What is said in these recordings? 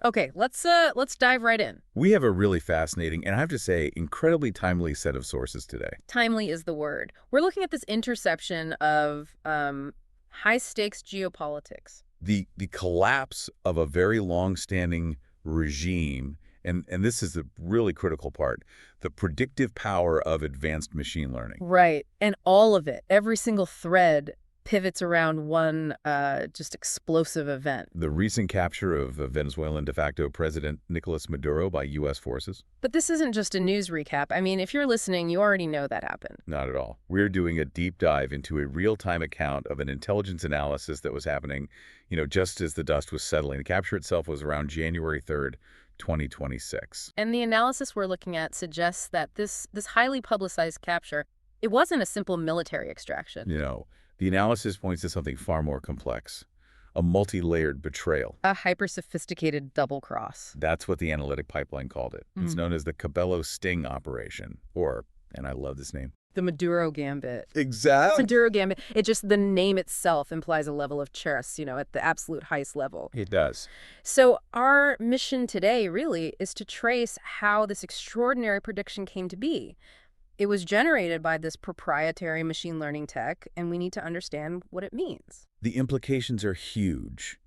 Okay, let's dive right in. We have a really fascinating, and I have to say, incredibly timely set of sources today. Timely is the word. We're looking at this interception of high-stakes geopolitics. The collapse of a very long-standing regime, and this is the really critical part, the predictive power of advanced machine learning. Right. And all of it, every single thread pivots around one just explosive event. The recent capture of Venezuelan de facto President Nicolas Maduro by U.S. forces? But this isn't just a news recap. I mean, if you're listening, you already know that happened. Not at all. We're doing a deep dive into a real-time account of an intelligence analysis that was happening, just as the dust was settling. The capture itself was around January 3rd, 2026. And the analysis we're looking at suggests that this highly publicized capture, it wasn't a simple military extraction. The analysis points to something far more complex, a multi-layered betrayal. A hyper-sophisticated double cross. That's what the analytic pipeline called it. It's known as the Cabello Sting operation, or, and I love this name, The Maduro Gambit. exactly. Maduro Gambit. The name itself implies a level of chess, at the absolute highest level. It does. So our mission today really is to trace how this extraordinary prediction came to be. It was generated by this proprietary machine learning tech, and we need to understand what it means. The implications are huge,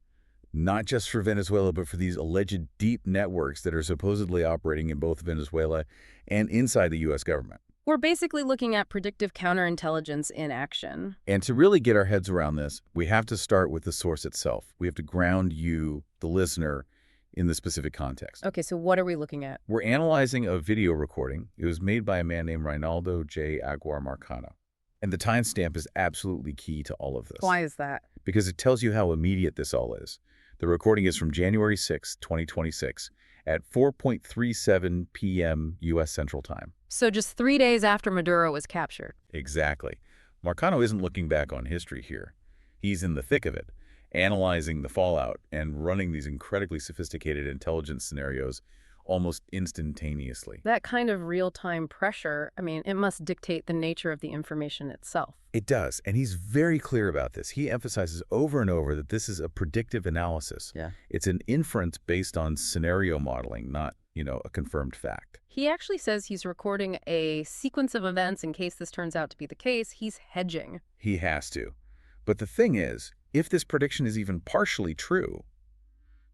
not just for Venezuela, but for these alleged deep networks that are supposedly operating in both Venezuela and inside the U.S. government. We're basically looking at predictive counterintelligence in action. And to really get our heads around this, we have to start with the source itself. We have to ground you, the listener, in the specific context. Okay, so what are we looking at? We're analyzing a video recording. It was made by a man named Reinaldo J. Aguiar Marcano. And the timestamp is absolutely key to all of this. Why is that? Because it tells you how immediate this all is. The recording is from January 6, 2026, at 4:37 p.m. U.S. Central Time. So just 3 days after Maduro was captured. Exactly. Marcano isn't looking back on history here. He's in the thick of it, analyzing the fallout and running these incredibly sophisticated intelligence scenarios almost instantaneously. That kind of real-time pressure, it must dictate the nature of the information itself. It does, and he's very clear about this. He emphasizes over and over that this is a predictive analysis. Yeah. It's an inference based on scenario modeling, not, a confirmed fact. He actually says he's recording a sequence of events in case this turns out to be the case. He's hedging. He has to. But the thing is, if this prediction is even partially true,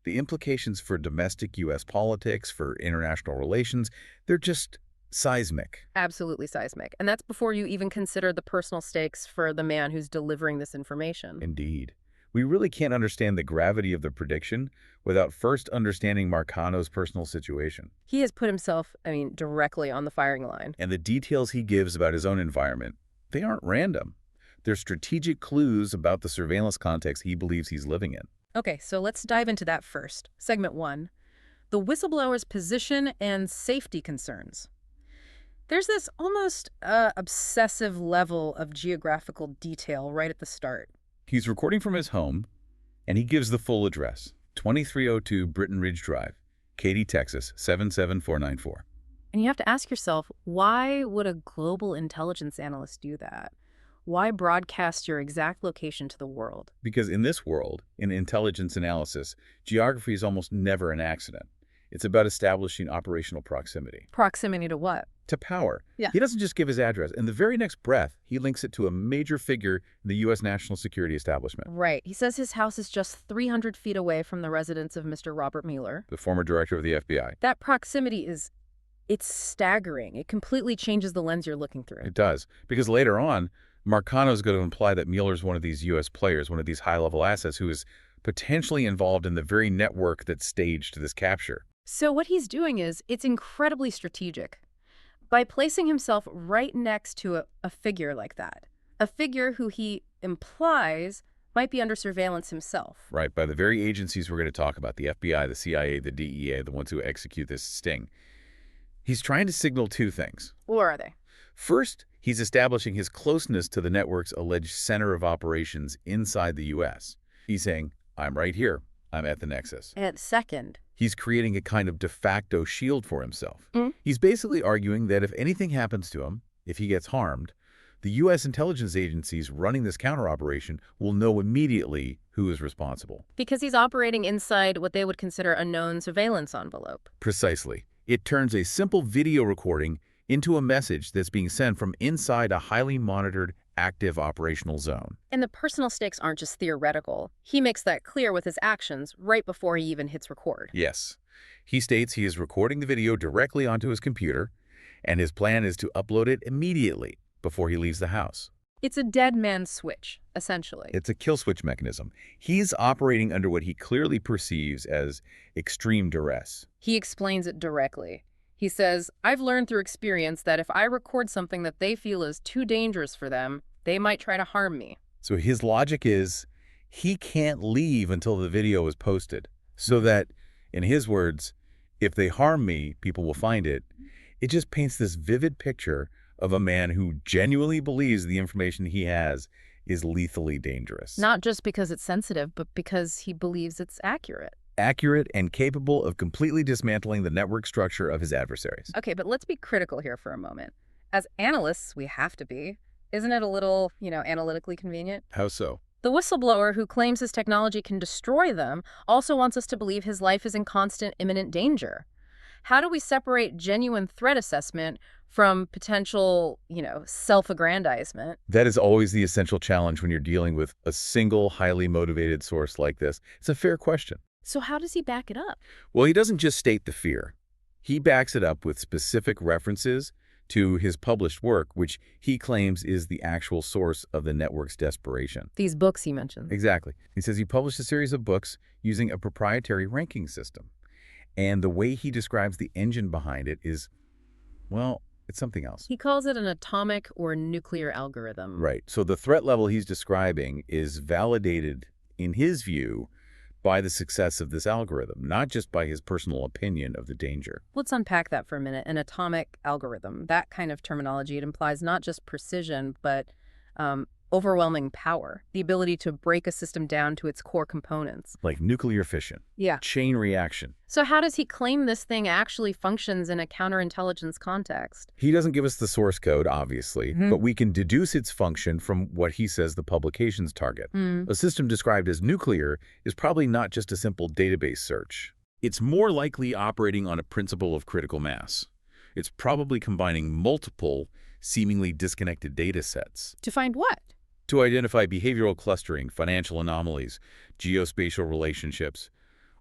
the implications for domestic U.S. politics, for international relations, they're just seismic. Absolutely seismic. And that's before you even consider the personal stakes for the man who's delivering this information. Indeed. We really can't understand the gravity of the prediction without first understanding Marcano's personal situation. He has put himself, directly on the firing line. And the details he gives about his own environment, they aren't random. They're strategic clues about the surveillance context he believes he's living in. Okay, so let's dive into that first. Segment 1, the whistleblower's position and safety concerns. There's this almost obsessive level of geographical detail right at the start. He's recording from his home, and he gives the full address, 2302 Britton Ridge Drive, Katy, Texas, 77494. And you have to ask yourself, why would a global intelligence analyst do that? Why broadcast your exact location to the world? Because in this world, in intelligence analysis, geography is almost never an accident. It's about establishing operational proximity. Proximity to what? To power. Yeah. He doesn't just give his address. In the very next breath, he links it to a major figure in the U.S. national security establishment. Right. He says his house is just 300 feet away from the residence of Mr. Robert Mueller. The former director of the FBI. That proximity it's staggering. It completely changes the lens you're looking through. It does. Because later on, Marcano is going to imply that Mueller's one of these U.S. players, one of these high-level assets who is potentially involved in the very network that staged this capture. So what he's doing it's incredibly strategic. By placing himself right next to a figure like that, a figure who he implies might be under surveillance himself. Right, by the very agencies we're going to talk about, the FBI, the CIA, the DEA, the ones who execute this sting. He's trying to signal two things. What are they? First, he's establishing his closeness to the network's alleged center of operations inside the U.S. He's saying, I'm right here. I'm at the nexus. And second, he's creating a kind of de facto shield for himself. He's basically arguing that if anything happens to him, if he gets harmed, The U.S. intelligence agencies running this counter-operation will know immediately who is responsible. Because he's operating inside what they would consider a known surveillance envelope. Precisely. It turns a simple video recording into a message that's being sent from inside a highly monitored, active operational zone. And the personal stakes aren't just theoretical. He makes that clear with his actions right before he even hits record. Yes. He states he is recording the video directly onto his computer, and his plan is to upload it immediately before he leaves the house. It's a dead man's switch, essentially. It's a kill switch mechanism. He's operating under what he clearly perceives as extreme duress. He explains it directly. He says, I've learned through experience that if I record something that they feel is too dangerous for them, they might try to harm me. So his logic is he can't leave until the video is posted, so that, in his words, if they harm me, people will find it. It just paints this vivid picture of a man who genuinely believes the information he has is lethally dangerous. Not just because it's sensitive, but because he believes it's accurate. Accurate and capable of completely dismantling the network structure of his adversaries. Okay, but let's be critical here for a moment. As analysts, we have to be. Isn't it a little, analytically convenient? How so? The whistleblower who claims his technology can destroy them also wants us to believe his life is in constant imminent danger. How do we separate genuine threat assessment from potential, self-aggrandizement? That is always the essential challenge when you're dealing with a single, highly motivated source like this. It's a fair question. So how does he back it up? Well, he doesn't just state the fear. He backs it up with specific references to his published work, which he claims is the actual source of the network's desperation. These books he mentioned. Exactly. He says he published a series of books using a proprietary ranking system. And the way he describes the engine behind it is, well, it's something else. He calls it an atomic or nuclear algorithm. Right. So the threat level he's describing is validated, in his view, by the success of this algorithm, not just by his personal opinion of the danger. Let's unpack that for a minute. An atomic algorithm, that kind of terminology, it implies not just precision, but overwhelming power, the ability to break a system down to its core components. Like nuclear fission. Yeah. Chain reaction. So how does he claim this thing actually functions in a counterintelligence context? He doesn't give us the source code, obviously, but we can deduce its function from what he says the publications target. A system described as nuclear is probably not just a simple database search. It's more likely operating on a principle of critical mass. It's probably combining multiple, seemingly disconnected data sets. To find what? To identify behavioral clustering, financial anomalies, geospatial relationships,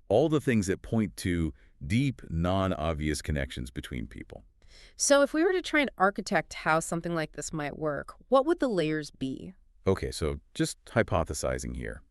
all the things that point to deep, non-obvious connections between people. So if we were to try and architect how something like this might work, what would the layers be? Okay, so just hypothesizing here.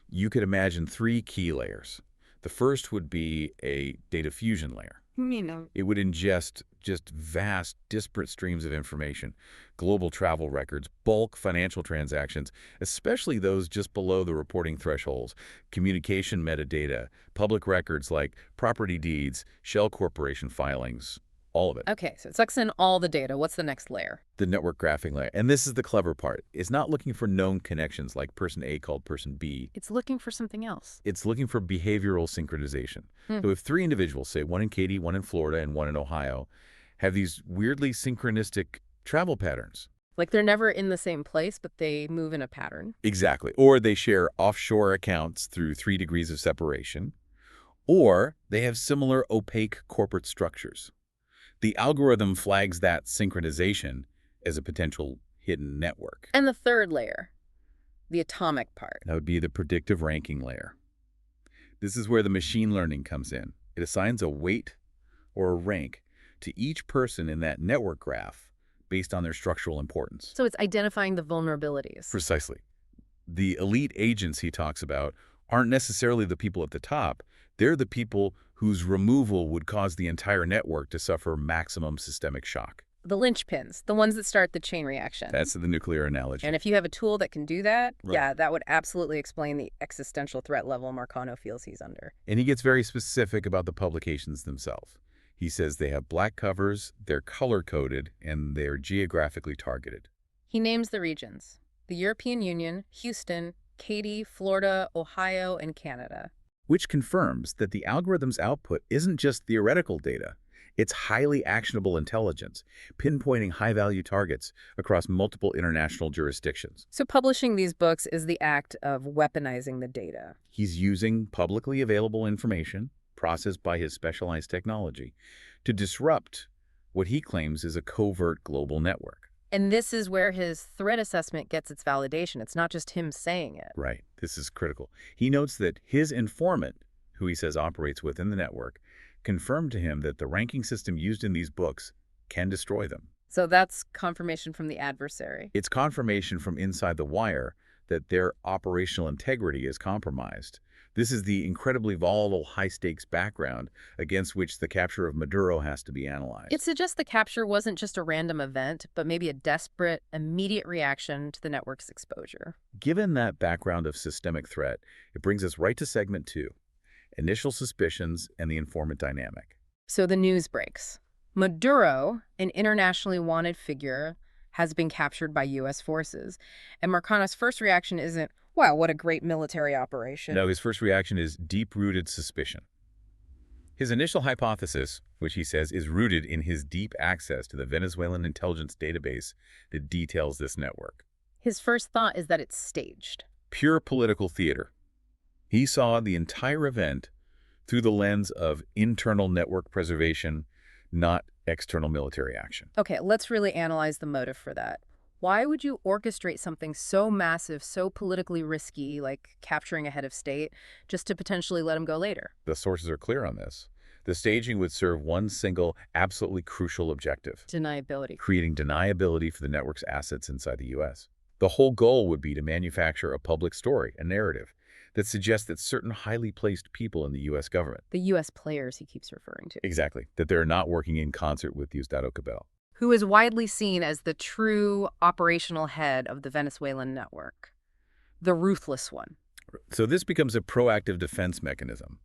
You could imagine 3 key layers. The first would be a data fusion layer. It would ingest just vast, disparate streams of information, global travel records, bulk financial transactions, especially those just below the reporting thresholds, communication metadata, public records like property deeds, shell corporation filings, all of it. Okay, so it sucks in all the data. What's the next layer? The network graphing layer. And this is the clever part. It's not looking for known connections like person A called person B. It's looking for something else. It's looking for behavioral synchronization. So if 3 individuals, say one in Katy, one in Florida, and one in Ohio, have these weirdly synchronistic travel patterns. Like they're never in the same place, but they move in a pattern. Exactly. Or they share offshore accounts through 3 degrees of separation. Or they have similar opaque corporate structures. The algorithm flags that synchronization as a potential hidden network. And the third layer, the atomic part. That would be the predictive ranking layer. This is where the machine learning comes in. It assigns a weight or a rank to each person in that network graph based on their structural importance. So it's identifying the vulnerabilities. Precisely. The elite agents he talks about aren't necessarily the people at the top. They're the people whose removal would cause the entire network to suffer maximum systemic shock. The linchpins, the ones that start the chain reaction. That's the nuclear analogy. And if you have a tool that can do that, Right. yeah, that would absolutely explain the existential threat level Marcano feels he's under. And he gets very specific about the publications themselves. He says they have black covers, they're color-coded, and they're geographically targeted. He names the regions: the European Union, Houston, Katy, Florida, Ohio, and Canada. Which confirms that the algorithm's output isn't just theoretical data. It's highly actionable intelligence, pinpointing high-value targets across multiple international jurisdictions. So publishing these books is the act of weaponizing the data. He's using publicly available information, processed by his specialized technology, to disrupt what he claims is a covert global network. And this is where his threat assessment gets its validation. It's not just him saying it. Right. This is critical. He notes that his informant, who he says operates within the network, confirmed to him that the ranking system used in these books can destroy them. So that's confirmation from the adversary. It's confirmation from inside the wire that their operational integrity is compromised. This is the incredibly volatile, high-stakes background against which the capture of Maduro has to be analyzed. It suggests the capture wasn't just a random event, but maybe a desperate, immediate reaction to the network's exposure. Given that background of systemic threat, it brings us right to segment 2, initial suspicions and the informant dynamic. So the news breaks. Maduro, an internationally wanted figure, has been captured by U.S. forces. And Marcano's first reaction isn't, wow, what a great military operation. No, his first reaction is deep-rooted suspicion. His initial hypothesis, which he says is rooted in his deep access to the Venezuelan intelligence database that details this network. His first thought is that it's staged. Pure political theater. He saw the entire event through the lens of internal network preservation, not external military action. Okay, let's really analyze the motive for that. Why would you orchestrate something so massive, so politically risky, like capturing a head of state, just to potentially let him go later? The sources are clear on this. The staging would serve one single, absolutely crucial objective: Deniability. creating deniability for the network's assets inside the U.S. The whole goal would be to manufacture a public story, a narrative, that suggests that certain highly placed people in the U.S. government— The U.S. players he keeps referring to. exactly, that they're not working in concert with Diosdado Cabello. Who is widely seen as the true operational head of the Venezuelan network. The ruthless one. So this becomes a proactive defense mechanism.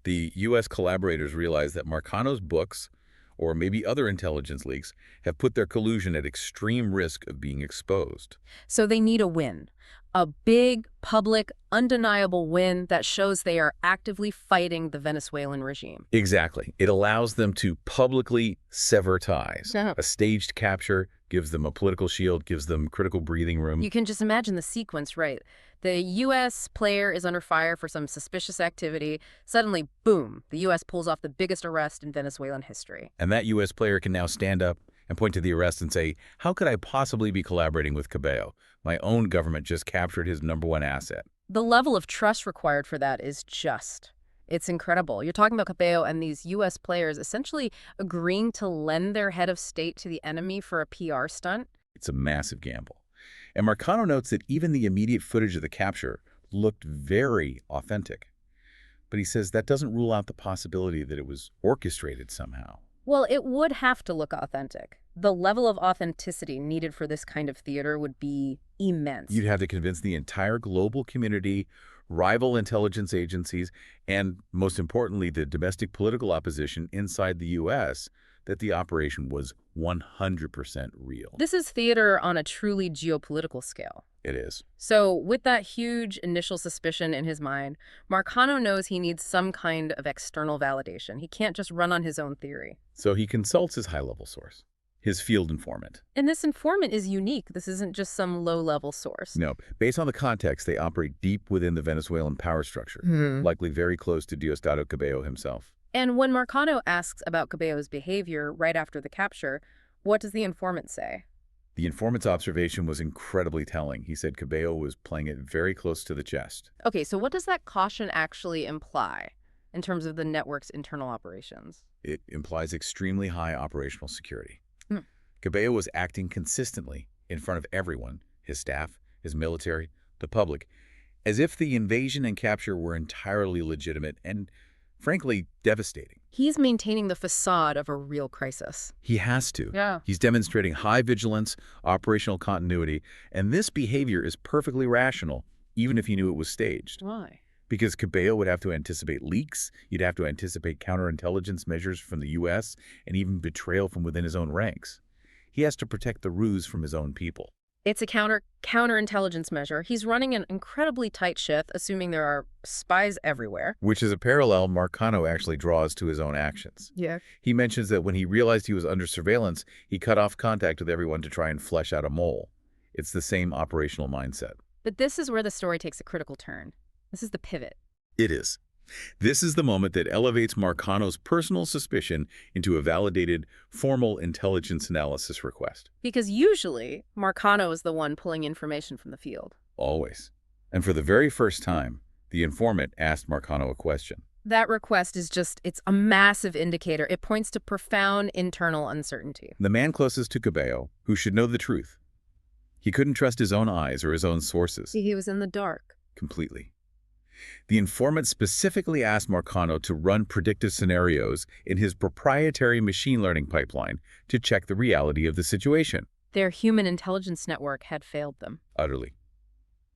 The U.S. collaborators realize that Marcano's books, or maybe other intelligence leaks, have put their collusion at extreme risk of being exposed. So they need a win. A big, public, undeniable win that shows they are actively fighting the Venezuelan regime. Exactly. It allows them to publicly sever ties. Yeah. A staged capture gives them a political shield, gives them critical breathing room. You can just imagine the sequence, right? The U.S. player is under fire for some suspicious activity. Suddenly, boom, the U.S. pulls off the biggest arrest in Venezuelan history. And that U.S. player can now stand up and point to the arrest and say, how could I possibly be collaborating with Cabello? My own government just captured his #1 asset. The level of trust required for that is just, it's incredible. You're talking about Cabello and these U.S. players essentially agreeing to lend their head of state to the enemy for a PR stunt. It's a massive gamble. And Marcano notes that even the immediate footage of the capture looked very authentic. But he says that doesn't rule out the possibility that it was orchestrated somehow. Well, it would have to look authentic. The level of authenticity needed for this kind of theater would be immense. You'd have to convince the entire global community, rival intelligence agencies, and most importantly, the domestic political opposition inside the U.S. that the operation was 100% real. This is theater on a truly geopolitical scale. It is. So with that huge initial suspicion in his mind, Marcano knows he needs some kind of external validation. He can't just run on his own theory. So he consults his high-level source, his field informant. And this informant is unique. This isn't just some low-level source. No, based on the context, they operate deep within the Venezuelan power structure, likely very close to Diosdado Cabello himself. And when Marcano asks about Cabello's behavior right after the capture, what does the informant say? The informant's observation was incredibly telling. He said Cabello was playing it very close to the chest. Okay, so what does that caution actually imply in terms of the network's internal operations? It implies extremely high operational security. Hmm. Cabello was acting consistently in front of everyone, his staff, his military, the public, as if the invasion and capture were entirely legitimate and, frankly, devastating. He's maintaining the facade of a real crisis. He has to. Yeah. He's demonstrating high vigilance, operational continuity, and this behavior is perfectly rational, even if he knew it was staged. Why? Because Cabello would have to anticipate leaks, you'd have to anticipate counterintelligence measures from the U.S., and even betrayal from within his own ranks. He has to protect the ruse from his own people. It's a counterintelligence measure. He's running an incredibly tight ship, assuming there are spies everywhere. Which is a parallel Marcano actually draws to his own actions. Yeah. He mentions that when he realized he was under surveillance, he cut off contact with everyone to try and flesh out a mole. It's the same operational mindset. But this is where the story takes a critical turn. This is the pivot. It is. This is the moment that elevates Marcano's personal suspicion into a validated, formal intelligence analysis request. Because usually, Marcano is the one pulling information from the field. Always. And for the very first time, the informant asked Marcano a question. That request is it's a massive indicator. It points to profound internal uncertainty. The man closest to Cabello, who should know the truth. He couldn't trust his own eyes or his own sources. He was in the dark. Completely. The informant specifically asked Marcano to run predictive scenarios in his proprietary machine learning pipeline to check the reality of the situation. Their human intelligence network had failed them. Utterly.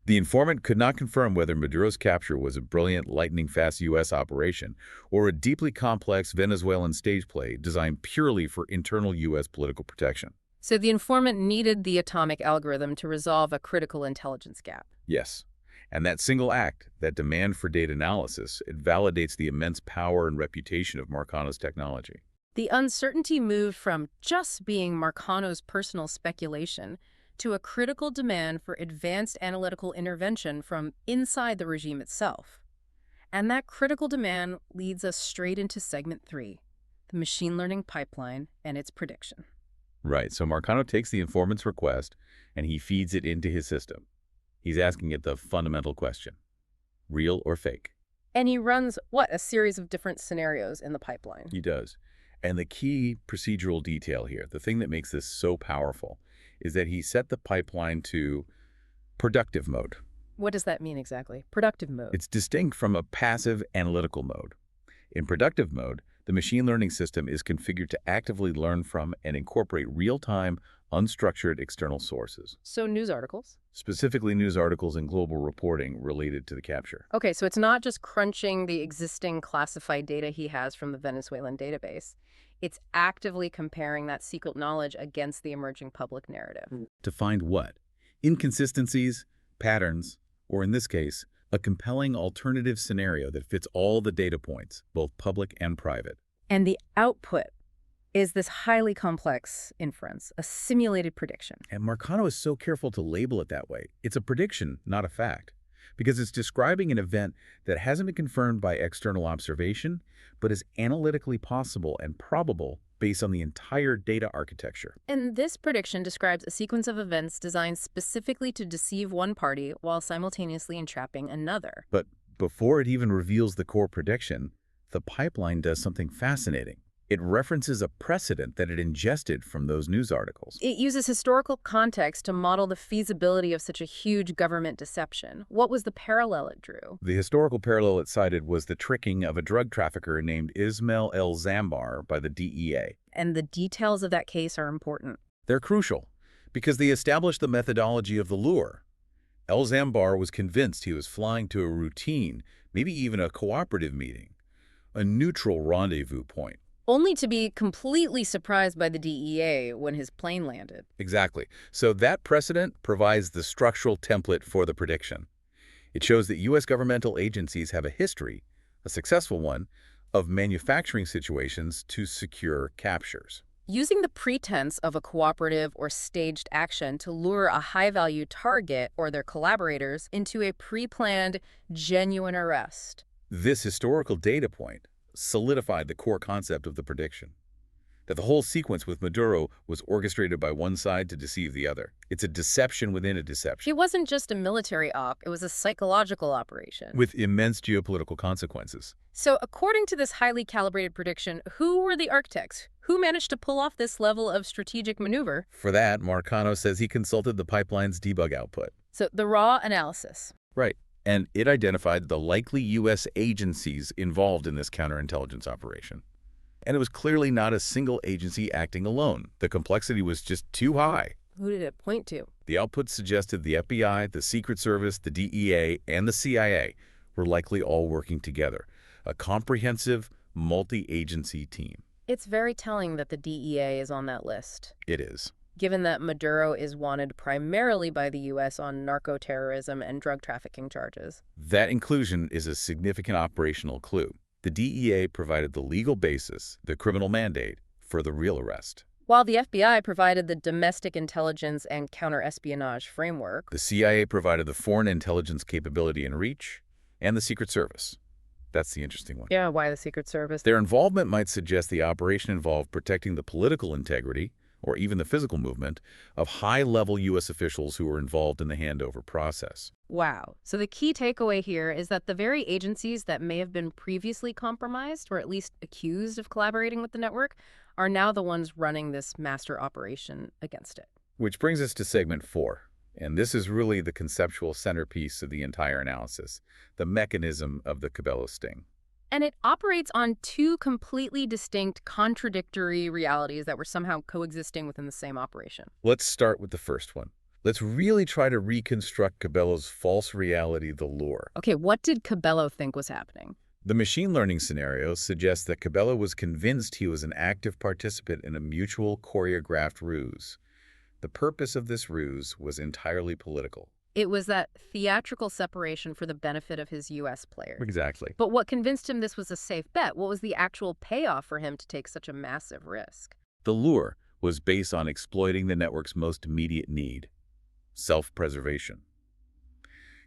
The informant could not confirm whether Maduro's capture was a brilliant, lightning-fast U.S. operation or a deeply complex Venezuelan stage play designed purely for internal U.S. political protection. So the informant needed the atomic algorithm to resolve a critical intelligence gap. Yes. And that single act, that demand for data analysis, it validates the immense power and reputation of Marcano's technology. The uncertainty moved from just being Marcano's personal speculation to a critical demand for advanced analytical intervention from inside the regime itself. And that critical demand leads us straight into segment 3, the machine learning pipeline and its prediction. Right, so Marcano takes the informant's request and he feeds it into his system. He's asking it the fundamental question, real or fake? And he runs, a series of different scenarios in the pipeline. He does. And the key procedural detail here, the thing that makes this so powerful, is that he set the pipeline to productive mode. What does that mean exactly? Productive mode. It's distinct from a passive analytical mode. In productive mode, the machine learning system is configured to actively learn from and incorporate real-time, unstructured external sources. So news articles? Specifically news articles and global reporting related to the capture. Okay, so it's not just crunching the existing classified data he has from the Venezuelan database. It's actively comparing that secret knowledge against the emerging public narrative. To find what? Inconsistencies, patterns, or in this case, a compelling alternative scenario that fits all the data points, both public and private. And the output is this highly complex inference, a simulated prediction. And Marcano is so careful to label it that way. It's a prediction, not a fact, because it's describing an event that hasn't been confirmed by external observation, but is analytically possible and probable based on the entire data architecture. And this prediction describes a sequence of events designed specifically to deceive one party while simultaneously entrapping another. But before it even reveals the core prediction, the pipeline does something fascinating. It references a precedent that it ingested from those news articles. It uses historical context to model the feasibility of such a huge government deception. What was the parallel it drew? The historical parallel it cited was the tricking of a drug trafficker named Ismail El Zambar by the DEA. And the details of that case are important. They're crucial because they established the methodology of the lure. El Zambar was convinced he was flying to a routine, maybe even a cooperative meeting, a neutral rendezvous point. Only to be completely surprised by the DEA when his plane landed. Exactly. So that precedent provides the structural template for the prediction. It shows that U.S. governmental agencies have a history, a successful one, of manufacturing situations to secure captures. Using the pretense of a cooperative or staged action to lure a high-value target or their collaborators into a pre-planned, genuine arrest. This historical data point solidified the core concept of the prediction, that the whole sequence with Maduro was orchestrated by one side to deceive the other. It's a deception within a deception. It wasn't just a military op, it was a psychological operation. With immense geopolitical consequences. So according to this highly calibrated prediction, who were the architects? Who managed to pull off this level of strategic maneuver? For that, Marcano says he consulted the pipeline's debug output. So the raw analysis. Right. And it identified the likely U.S. agencies involved in this counterintelligence operation. And it was clearly not a single agency acting alone. The complexity was just too high. Who did it point to? The output suggested the FBI, the Secret Service, the DEA, and the CIA were likely all working together. A comprehensive, multi-agency team. It's very telling that the DEA is on that list. It is. given that Maduro is wanted primarily by the U.S. on narco-terrorism and drug trafficking charges. That inclusion is a significant operational clue. The DEA provided the legal basis, the criminal mandate, for the real arrest. While the FBI provided the domestic intelligence and counterespionage framework, The CIA provided the foreign intelligence capability and reach, and the Secret Service. That's the interesting one. yeah, why the Secret Service? Their involvement might suggest the operation involved protecting the political integrity, or even the physical movement, of high-level U.S. officials who were involved in the handover process. Wow. So the key takeaway here is that the very agencies that may have been previously compromised, or at least accused of collaborating with the network, are now the ones running this master operation against it. Which brings us to segment 4. And this is really the conceptual centerpiece of the entire analysis, the mechanism of the Cabello sting. And it operates on two completely distinct, contradictory realities that were somehow coexisting within the same operation. Let's start with the first one. Let's really try to reconstruct Cabello's false reality, the lure. Okay, what did Cabello think was happening? The machine learning scenario suggests that Cabello was convinced he was an active participant in a mutual choreographed ruse. The purpose of this ruse was entirely political. It was that theatrical separation for the benefit of his U.S. players. Exactly. But what convinced him this was a safe bet? What was the actual payoff for him to take such a massive risk? The lure was based on exploiting the network's most immediate need, self-preservation.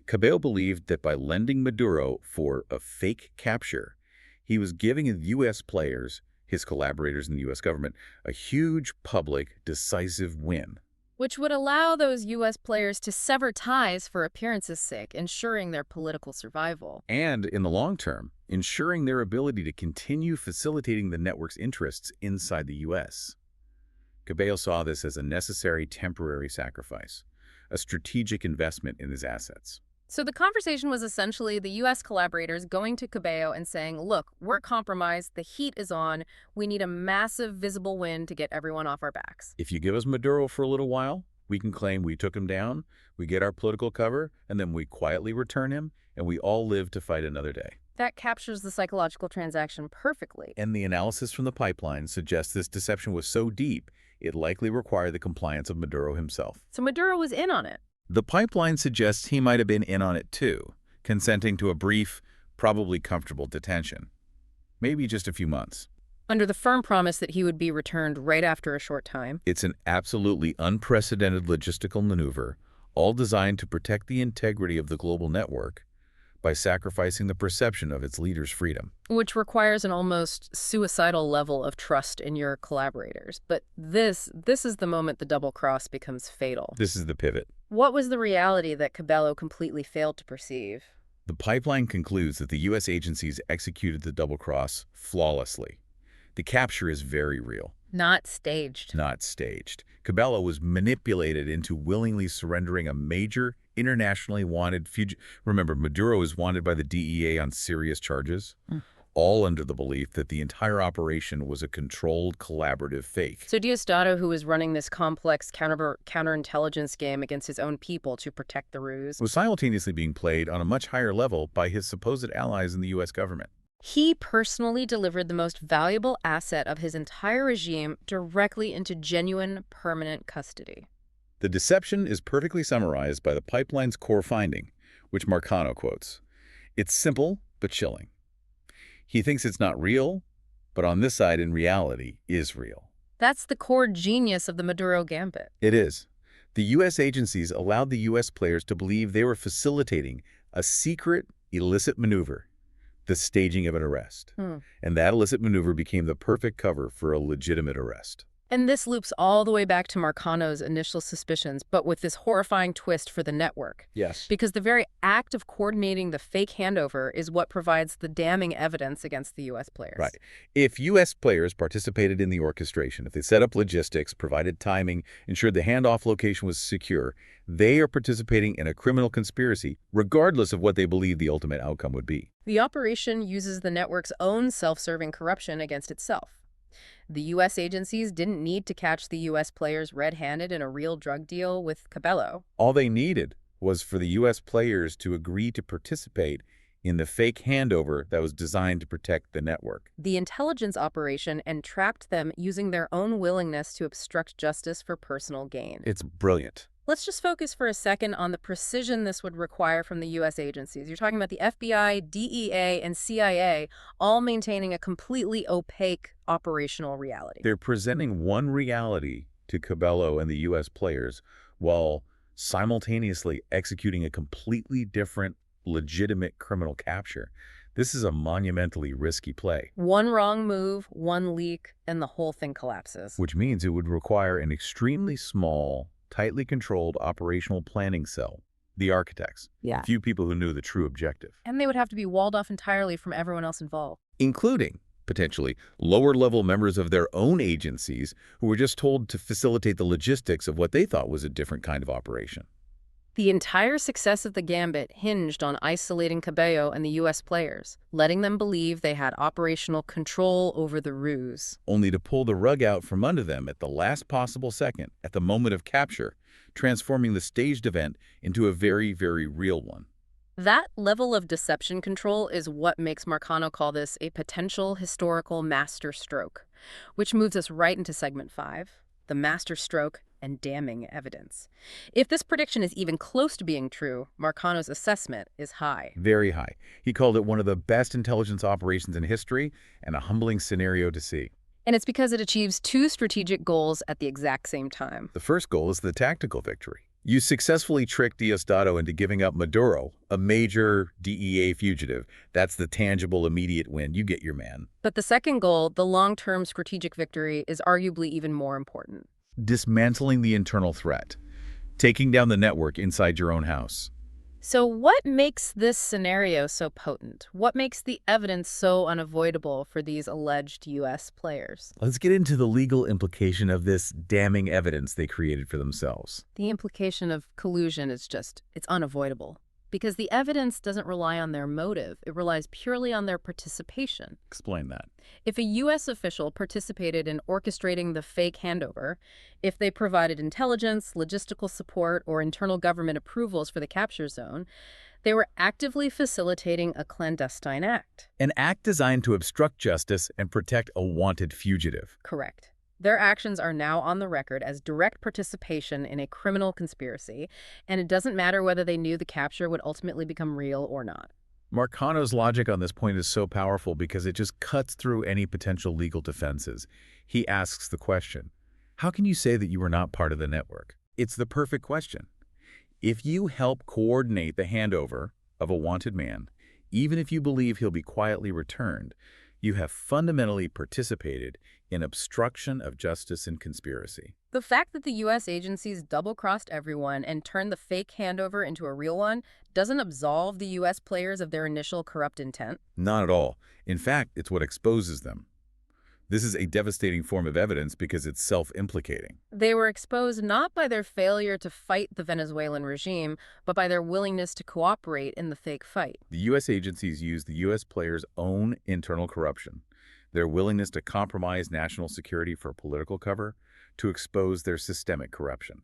Cabello believed that by lending Maduro for a fake capture, he was giving the U.S. players, his collaborators in the U.S. government, a huge public, decisive win. Which would allow those U.S. players to sever ties for appearance's sake, ensuring their political survival. And, in the long term, ensuring their ability to continue facilitating the network's interests inside the U.S. Cabello saw this as a necessary temporary sacrifice, a strategic investment in his assets. So the conversation was essentially the U.S. collaborators going to Cabello and saying, look, we're compromised, the heat is on, we need a massive visible win to get everyone off our backs. If you give us Maduro for a little while, we can claim we took him down, we get our political cover, and then we quietly return him, and we all live to fight another day. That captures the psychological transaction perfectly. And the analysis from the pipeline suggests this deception was so deep, it likely required the compliance of Maduro himself. So Maduro was in on it. The pipeline suggests he might have been in on it too, consenting to a brief, probably comfortable detention. Maybe just a few months. Under the firm promise that he would be returned right after a short time. It's an absolutely unprecedented logistical maneuver, all designed to protect the integrity of the global network by sacrificing the perception of its leaders' freedom. Which requires an almost suicidal level of trust in your collaborators. But this is the moment the double cross becomes fatal. This is the pivot. What was the reality that Cabello completely failed to perceive? The pipeline concludes that the U.S. agencies executed the double cross flawlessly. The capture is very real. Not staged. Not staged. Cabello was manipulated into willingly surrendering a major internationally wanted fugitive. Remember, Maduro is wanted by the DEA on serious charges, all under the belief that the entire operation was a controlled, collaborative fake. So Diosdado, who was running this complex counterintelligence game against his own people to protect the ruse, Was simultaneously being played on a much higher level by his supposed allies in the U.S. government. he personally delivered the most valuable asset of his entire regime directly into genuine, permanent custody. The deception is perfectly summarized by the pipeline's core finding, which Marcano quotes. It's simple, but chilling. He thinks it's not real, but on this side, in reality, is real. That's the core genius of the Maduro Gambit. It is. The U.S. agencies allowed the U.S. players to believe they were facilitating a secret, illicit maneuver, the staging of an arrest. And that illicit maneuver became the perfect cover for a legitimate arrest. And this loops all the way back to Marcano's initial suspicions, but with this horrifying twist for the network. Yes. Because the very act of coordinating the fake handover is what provides the damning evidence against the U.S. players. Right. If U.S. players participated in the orchestration, if they set up logistics, provided timing, ensured the handoff location was secure, they are participating in a criminal conspiracy, regardless of what they believe the ultimate outcome would be. The operation uses the network's own self-serving corruption against itself. The U.S. agencies didn't need to catch the U.S. players red-handed in a real drug deal with Cabello. All they needed was for the U.S. players to agree to participate in the fake handover that was designed to protect the network. The intelligence operation entrapped them using their own willingness to obstruct justice for personal gain. It's brilliant. Let's just focus for a second on the precision this would require from the U.S. agencies. You're talking about the FBI, DEA, and CIA all maintaining a completely opaque operational reality. They're presenting one reality to Cabello and the U.S. players while simultaneously executing a completely different, legitimate criminal capture. This is a monumentally risky play. One wrong move, one leak, and the whole thing collapses. Which means it would require an extremely small, tightly controlled operational planning cell, the architects. Yeah. Few people who knew the true objective. And they would have to be walled off entirely from everyone else involved. Including, potentially, lower-level members of their own agencies who were just told to facilitate the logistics of what they thought was a different kind of operation. The entire success of the Gambit hinged on isolating Cabello and the U.S. players, letting them believe they had operational control over the ruse. Only to pull the rug out from under them at the last possible second, at the moment of capture, transforming the staged event into a very, very real one. That level of deception control is what makes Marcano call this a potential historical masterstroke, which moves us right into segment 5, the masterstroke and damning evidence. If this prediction is even close to being true, Marcano's assessment is high. Very high. He called it one of the best intelligence operations in history and a humbling scenario to see. And it's because it achieves two strategic goals at the exact same time. The first goal is the tactical victory. You successfully tricked Diosdado into giving up Maduro, a major DEA fugitive. That's the tangible, immediate win. You get your man. But the second goal, the long-term strategic victory, is arguably even more important. Dismantling the internal threat. Taking down the network inside your own house. So what makes this scenario so potent? What makes the evidence so unavoidable for these alleged U.S. players? Let's get into the legal implication of this damning evidence they created for themselves. The implication of collusion is just, it's unavoidable. Because the evidence doesn't rely on their motive, it relies purely on their participation. Explain that. If a U.S. official participated in orchestrating the fake handover, if they provided intelligence, logistical support, or internal government approvals for the capture zone, they were actively facilitating a clandestine act. An act designed to obstruct justice and protect a wanted fugitive. Correct. Their actions are now on the record as direct participation in a criminal conspiracy, and it doesn't matter whether they knew the capture would ultimately become real or not. Marcano's logic on this point is so powerful because it just cuts through any potential legal defenses. He asks the question, how can you say that you were not part of the network? It's the perfect question. If you help coordinate the handover of a wanted man, even if you believe he'll be quietly returned, you have fundamentally participated in obstruction of justice and conspiracy. The fact that the U.S. agencies double-crossed everyone and turned the fake handover into a real one doesn't absolve the U.S. players of their initial corrupt intent. Not at all. In fact, it's what exposes them. This is a devastating form of evidence because it's self-implicating. They were exposed not by their failure to fight the Venezuelan regime, but by their willingness to cooperate in the fake fight. The U.S. agencies used the U.S. players' own internal corruption, their willingness to compromise national security for political cover, to expose their systemic corruption.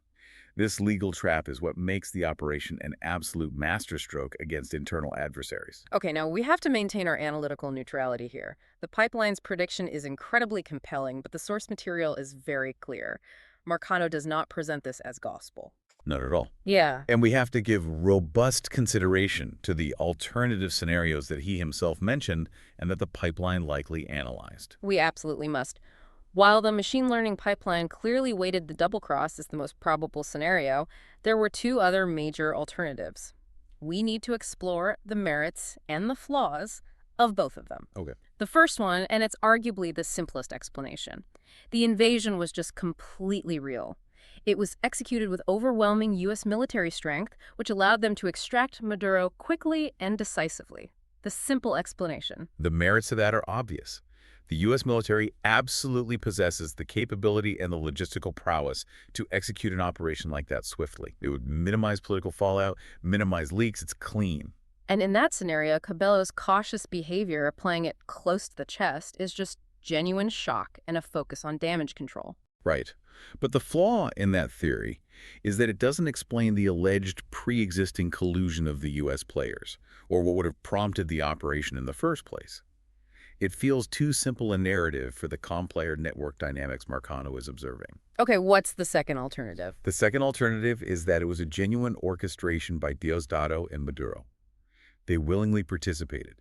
This legal trap is what makes the operation an absolute masterstroke against internal adversaries. Okay, now we have to maintain our analytical neutrality here. The pipeline's prediction is incredibly compelling, but the source material is very clear. Marcano does not present this as gospel. Not at all. Yeah. And we have to give robust consideration to the alternative scenarios that he himself mentioned and that the pipeline likely analyzed. We absolutely must. While the machine learning pipeline clearly weighted the double cross as the most probable scenario, there were two other major alternatives. We need to explore the merits and the flaws of both of them. Okay. The first one, and it's arguably the simplest explanation, the invasion was just completely real. It was executed with overwhelming U.S. military strength, which allowed them to extract Maduro quickly and decisively. The simple explanation. The merits of that are obvious. The U.S. military absolutely possesses the capability and the logistical prowess to execute an operation like that swiftly. It would minimize political fallout, minimize leaks. It's clean. And in that scenario, Cabello's cautious behavior, playing it close to the chest, is just genuine shock and a focus on damage control. Right. But the flaw in that theory is that it doesn't explain the alleged pre-existing collusion of the U.S. players, or what would have prompted the operation in the first place. It feels too simple a narrative for the com-player network dynamics Marcano is observing. Okay, what's the second alternative? The second alternative is that it was a genuine orchestration by Diosdado and Maduro. They willingly participated,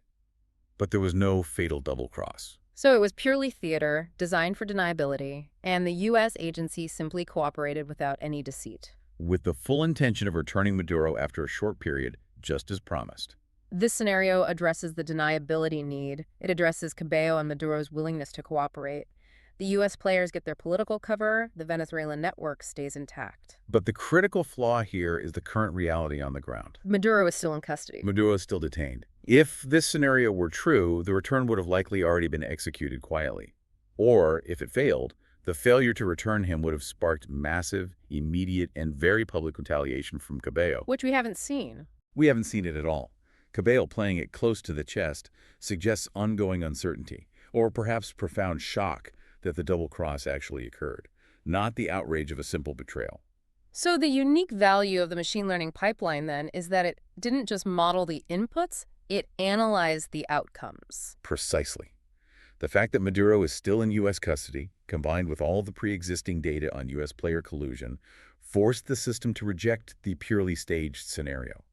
but there was no fatal double-cross. So it was purely theater, designed for deniability, and the U.S. agency simply cooperated without any deceit. With the full intention of returning Maduro after a short period, just as promised. This scenario addresses the deniability need. It addresses Cabello and Maduro's willingness to cooperate. The U.S. players get their political cover, the Venezuelan network stays intact. But the critical flaw here is the current reality on the ground. Maduro is still in custody. Maduro is still detained. If this scenario were true, the return would have likely already been executed quietly. Or, if it failed, the failure to return him would have sparked massive, immediate, and very public retaliation from Cabello. Which we haven't seen. We haven't seen it at all. Cabello playing it close to the chest suggests ongoing uncertainty, or perhaps profound shock that the double cross actually occurred, not the outrage of a simple betrayal. So the unique value of the machine learning pipeline, then, is that it didn't just model the inputs, it analyzed the outcomes. Precisely. The fact that Maduro is still in U.S. custody, combined with all the pre-existing data on U.S. player collusion, forced the system to reject the purely staged scenario.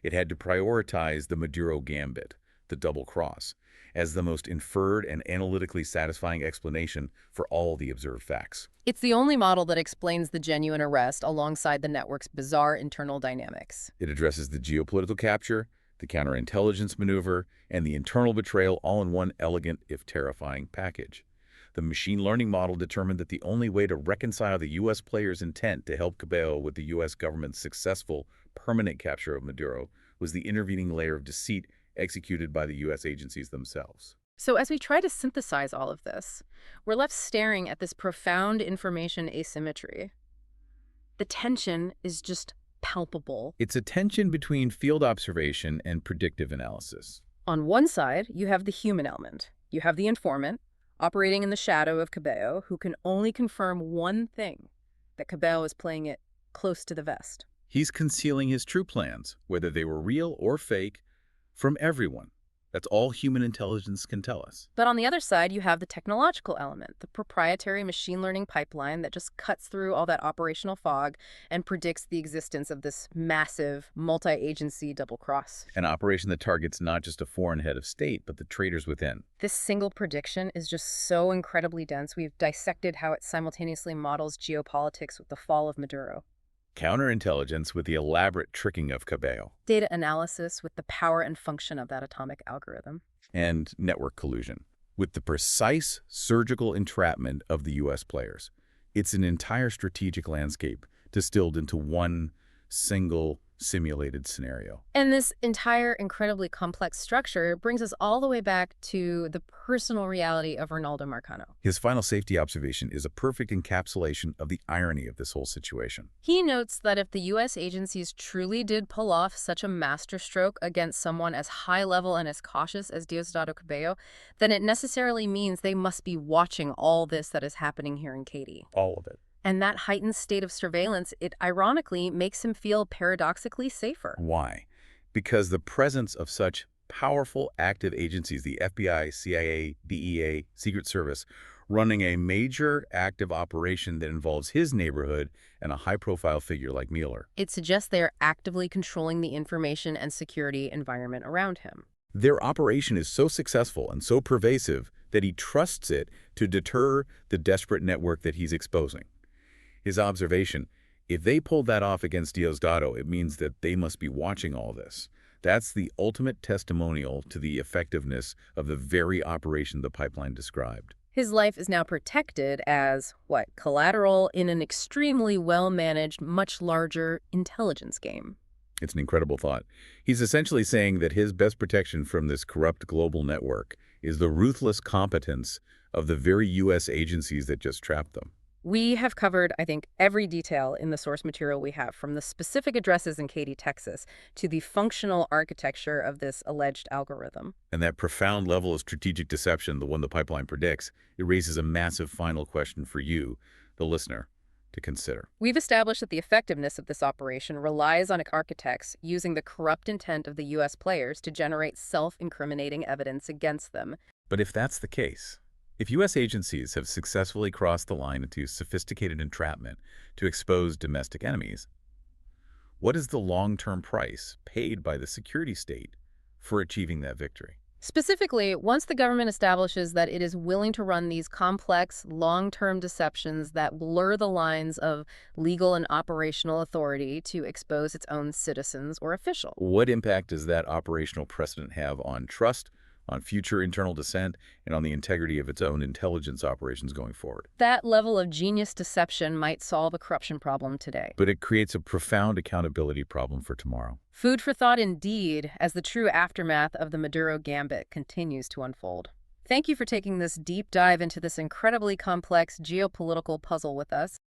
It had to prioritize the Maduro Gambit, the double cross, as the most inferred and analytically satisfying explanation for all the observed facts. It's the only model that explains the genuine arrest alongside the network's bizarre internal dynamics. It addresses the geopolitical capture, the counterintelligence maneuver, and the internal betrayal all in one elegant, if terrifying, package. The machine learning model determined that the only way to reconcile the U.S. players' intent to help Cabello with the U.S. government's successful, permanent capture of Maduro was the intervening layer of deceit executed by the U.S. agencies themselves. So as we try to synthesize all of this, we're left staring at this profound information asymmetry. The tension is just palpable. It's a tension between field observation and predictive analysis. On one side, you have the human element. You have the informant, operating in the shadow of Cabello, who can only confirm one thing, that Cabello is playing it close to the vest. He's concealing his true plans, whether they were real or fake, from everyone. That's all human intelligence can tell us. But on the other side, you have the technological element, the proprietary machine learning pipeline that just cuts through all that operational fog and predicts the existence of this massive multi-agency double cross. An operation that targets not just a foreign head of state, but the traitors within. This single prediction is just so incredibly dense. We've dissected how it simultaneously models geopolitics with the fall of Maduro, Counterintelligence with the elaborate tricking of Cabello, data analysis with the power and function of that atomic algorithm, and network collusion with the precise surgical entrapment of the U.S. players. It's an entire strategic landscape distilled into one single simulated scenario. And this entire incredibly complex structure brings us all the way back to the personal reality of Ronaldo Marcano. His final safety observation is a perfect encapsulation of the irony of this whole situation. He notes that if the U.S. agencies truly did pull off such a masterstroke against someone as high-level and as cautious as Diosdado Cabello, then it necessarily means they must be watching all this that is happening here in Katy. All of it. And that heightened state of surveillance, it ironically makes him feel paradoxically safer. Why? Because the presence of such powerful active agencies, the FBI, CIA, DEA, Secret Service, running a major active operation that involves his neighborhood and a high-profile figure like Mueller. It suggests they are actively controlling the information and security environment around him. Their operation is so successful and so pervasive that he trusts it to deter the desperate network that he's exposing. His observation, if they pulled that off against Diosdado, it means that they must be watching all this. That's the ultimate testimonial to the effectiveness of the very operation the pipeline described. His life is now protected as, collateral in an extremely well-managed, much larger intelligence game. It's an incredible thought. He's essentially saying that his best protection from this corrupt global network is the ruthless competence of the very U.S. agencies that just trapped them. We have covered, I think, every detail in the source material we have, from the specific addresses in Katy, Texas, to the functional architecture of this alleged algorithm. And that profound level of strategic deception, the one the pipeline predicts, it raises a massive final question for you. the listener to consider? We've established that the effectiveness of this operation relies on architects using the corrupt intent of the U.S. players to generate self-incriminating evidence against them. But if that's the case, if U.S. agencies have successfully crossed the line into sophisticated entrapment to expose domestic enemies, what is the long-term price paid by the security state for achieving that victory? Specifically, once the government establishes that it is willing to run these complex, long-term deceptions that blur the lines of legal and operational authority to expose its own citizens or officials. What impact does that operational precedent have on trust, on future internal dissent, and on the integrity of its own intelligence operations going forward? That level of genius deception might solve a corruption problem today. But it creates a profound accountability problem for tomorrow. Food for thought indeed, as the true aftermath of the Maduro Gambit continues to unfold. Thank you for taking this deep dive into this incredibly complex geopolitical puzzle with us.